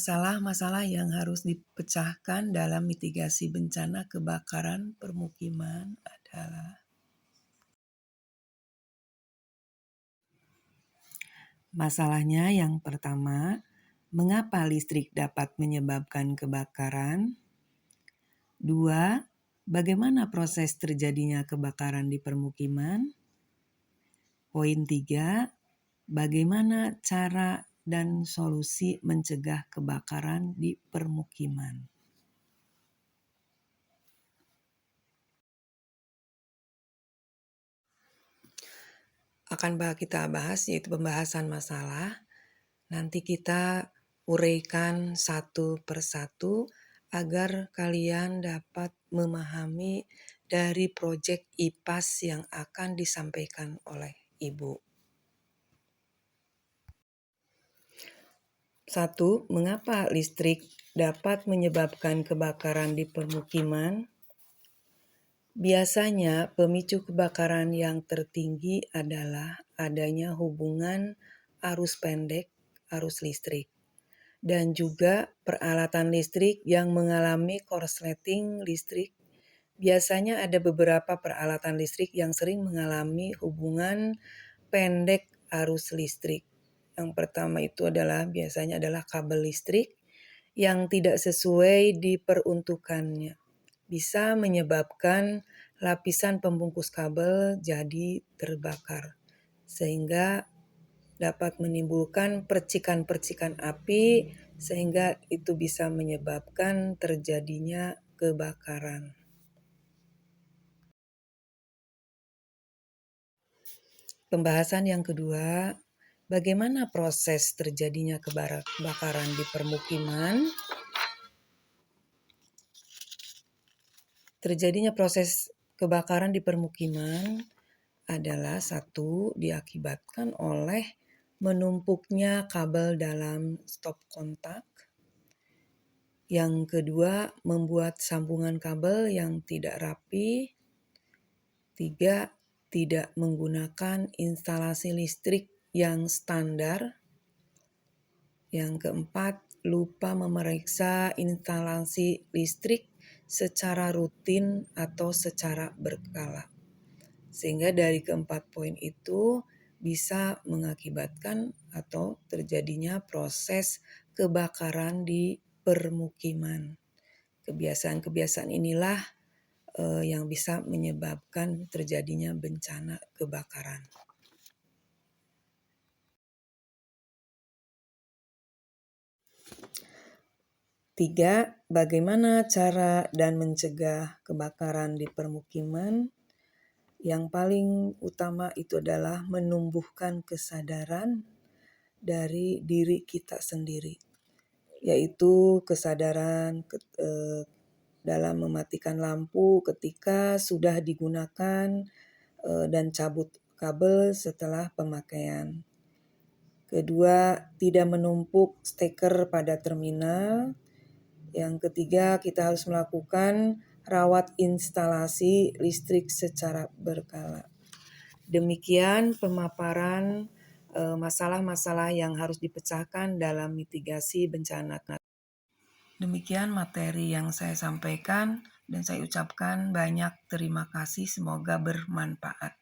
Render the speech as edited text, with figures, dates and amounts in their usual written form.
masalah-masalah yang harus dipecahkan dalam mitigasi bencana kebakaran permukiman adalah masalahnya yang pertama, mengapa listrik dapat menyebabkan kebakaran? 2. Bagaimana proses terjadinya kebakaran di permukiman? Poin 3. Bagaimana cara dan solusi mencegah kebakaran di permukiman? Akan kita bahas yaitu pembahasan masalah. Nanti kita uraikan satu persatu agar kalian dapat memahami dari proyek IPAS yang akan disampaikan oleh Ibu. 1. Mengapa listrik dapat menyebabkan kebakaran di permukiman? Biasanya pemicu kebakaran yang tertinggi adalah adanya hubungan arus pendek, arus listrik, dan juga peralatan listrik yang mengalami korsleting listrik. Biasanya ada beberapa peralatan listrik yang sering mengalami hubungan pendek arus listrik. Yang pertama itu biasanya adalah kabel listrik yang tidak sesuai diperuntukannya. Bisa menyebabkan lapisan pembungkus kabel jadi terbakar, sehingga dapat menimbulkan percikan-percikan api, sehingga itu bisa menyebabkan terjadinya kebakaran. Pembahasan yang kedua, bagaimana proses terjadinya kebakaran di permukiman? Terjadinya proses kebakaran di permukiman adalah 1. Diakibatkan oleh menumpuknya kabel dalam stop kontak. Yang kedua, membuat sambungan kabel yang tidak rapi. 3. Tidak menggunakan instalasi listrik yang standar. Yang keempat, lupa memeriksa instalasi listrik secara rutin atau secara berkala. Sehingga dari keempat poin itu bisa mengakibatkan atau terjadinya proses kebakaran di permukiman. Kebiasaan-kebiasaan inilah yang bisa menyebabkan terjadinya bencana kebakaran. 3. Bagaimana cara dan mencegah kebakaran di permukiman? Yang paling utama itu adalah menumbuhkan kesadaran dari diri kita sendiri, yaitu kesadaran dalam mematikan lampu ketika sudah digunakan dan cabut kabel setelah pemakaian. Kedua, tidak menumpuk steker pada terminal. Yang ketiga, kita harus melakukan rawat instalasi listrik secara berkala. Demikian pemaparan masalah-masalah yang harus dipecahkan dalam mitigasi bencana. Demikian materi yang saya sampaikan dan saya ucapkan banyak terima kasih, semoga bermanfaat.